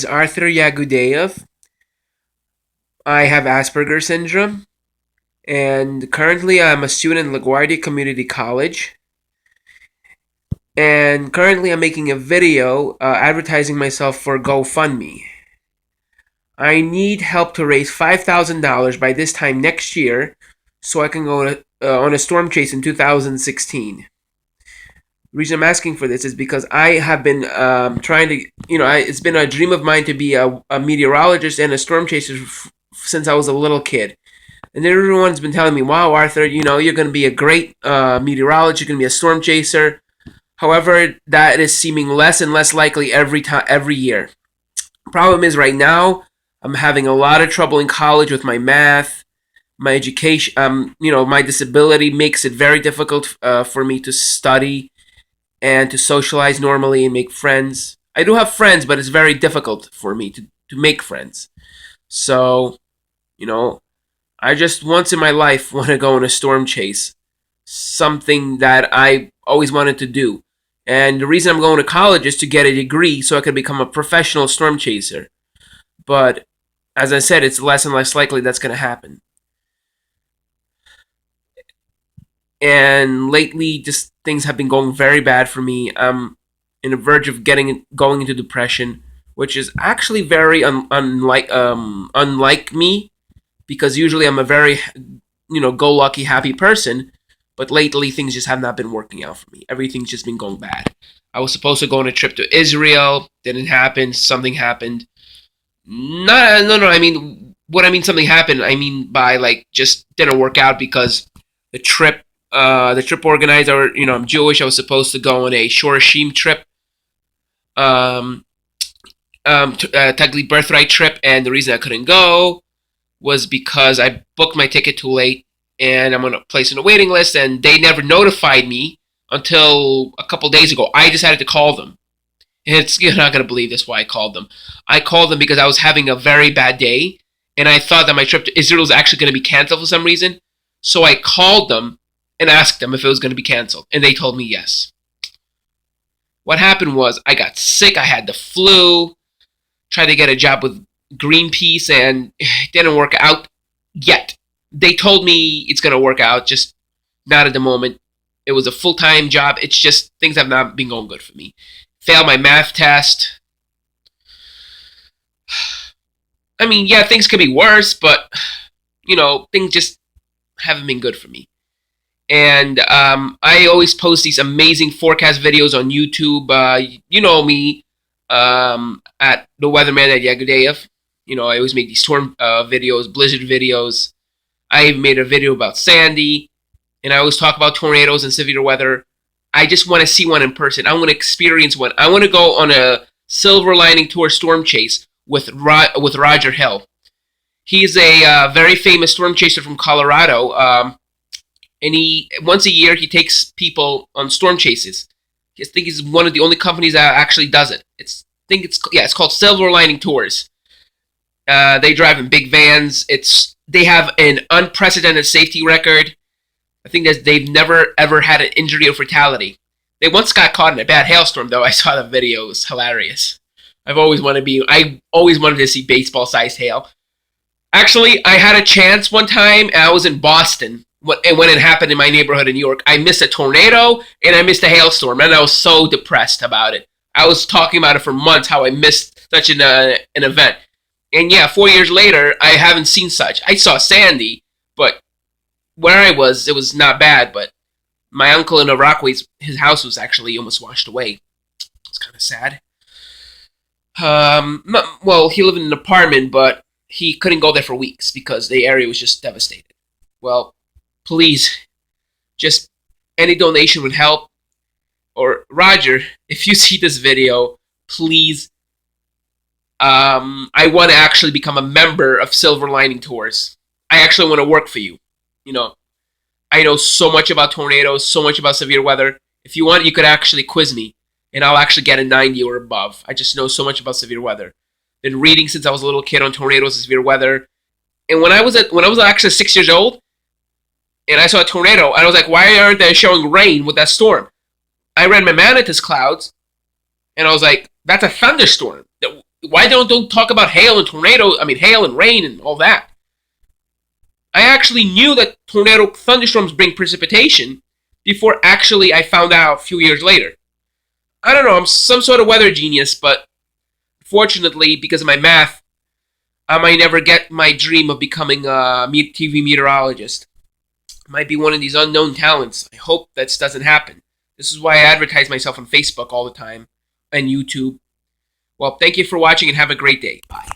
Arthur Yagudeyev. I have Asperger's syndrome, and currently I'm a student in LaGuardia Community College. And currently I'm making a video advertising myself for GoFundMe. I need help to raise $5,000 by this time next year so I can go on a storm chase in 2016. The reason I'm asking for this is because I have been trying to, it's been a dream of mine to be a meteorologist and a storm chaser since I was a little kid. And everyone's been telling me, wow, Arthur, you're going to be a great meteorologist, you're going to be a storm chaser. However, that is seeming less and less likely every year. Problem is, right now, I'm having a lot of trouble in college with my math, my education. My disability makes it very difficult for me to study and to socialize normally and make friends. I do have friends, but it's very difficult for me to make friends. So, I just once in my life want to go on a storm chase, something that I always wanted to do. And the reason I'm going to college is to get a degree so I can become a professional storm chaser. But as I said, it's less and less likely that's going to happen. And lately, just things have been going very bad for me. I'm in the verge of going into depression, which is actually very unlike me, because usually I'm a very go lucky happy person. But lately, things just have not been working out for me. Everything's just been going bad. I was supposed to go on a trip to Israel. Didn't happen. Something happened. No. I mean, what I mean something happened, I mean by just didn't work out because the trip organizer, I'm Jewish. I was supposed to go on a Shorashim trip, Tagli birthright trip, and the reason I couldn't go was because I booked my ticket too late. And I'm on a place in a waiting list, and they never notified me until a couple days ago. I decided to call them. You're not going to believe this, why I called them. I called them because I was having a very bad day, and I thought that my trip to Israel was actually going to be canceled for some reason. So I called them and asked them if it was going to be canceled, and they told me yes. What happened was I got sick. I had the flu, tried to get a job with Greenpeace, and it didn't work out yet. They told me it's going to work out, just not at the moment. It was a full-time job. It's just things have not been going good for me. Failed my math test. I mean, yeah, things could be worse, but, things just haven't been good for me. And I always post these amazing forecast videos on YouTube. You know me, at the Weatherman at Yagudeyev. I always make these storm videos, blizzard videos. I even made a video about Sandy, and I always talk about tornadoes and severe weather. I just want to see one in person. I want to experience one. I want to go on a Silver Lining Tour storm chase with Roger Hill. He's a very famous storm chaser from Colorado, and once a year he takes people on storm chases. I think he's one of the only companies that actually does it. It's called Silver Lining Tours. They drive in big vans. They have an unprecedented safety record. I think that they've never ever had an injury or fatality. They once got caught in a bad hailstorm, though. I saw the video; it was hilarious. I always wanted to see baseball-sized hail. Actually, I had a chance one time, and I was in Boston, and when it happened in my neighborhood in New York, I missed a tornado and I missed a hailstorm, and I was so depressed about it. I was talking about it for months, how I missed such an event. And yeah, 4 years later, I haven't seen such. I saw Sandy, but where I was, it was not bad. But my uncle in the Rockaways, his house was actually almost washed away. It's kind of sad. Well, he lived in an apartment, but he couldn't go there for weeks because the area was just devastated. Well, please, just any donation would help. Or Roger, if you see this video, please. I want to actually become a member of Silver Lining Tours. I actually want to work for you. I know so much about tornadoes, so much about severe weather. If you want, you could actually quiz me, and I'll actually get a 90 or above. I just know so much about severe weather. Been reading since I was a little kid on tornadoes and severe weather. And when I was actually 6 years old, and I saw a tornado, I was like, why aren't they showing rain with that storm? I read my Manatus clouds, and I was like, that's a thunderstorm. Why don't talk about hail and tornado? I mean, hail and rain and all that. I actually knew that tornado thunderstorms bring precipitation before actually I found out a few years later. I don't know, I'm some sort of weather genius, but fortunately, because of my math, I might never get my dream of becoming a TV meteorologist. I might be one of these unknown talents. I hope that doesn't happen. This is why I advertise myself on Facebook all the time and YouTube. Well, thank you for watching and have a great day. Bye.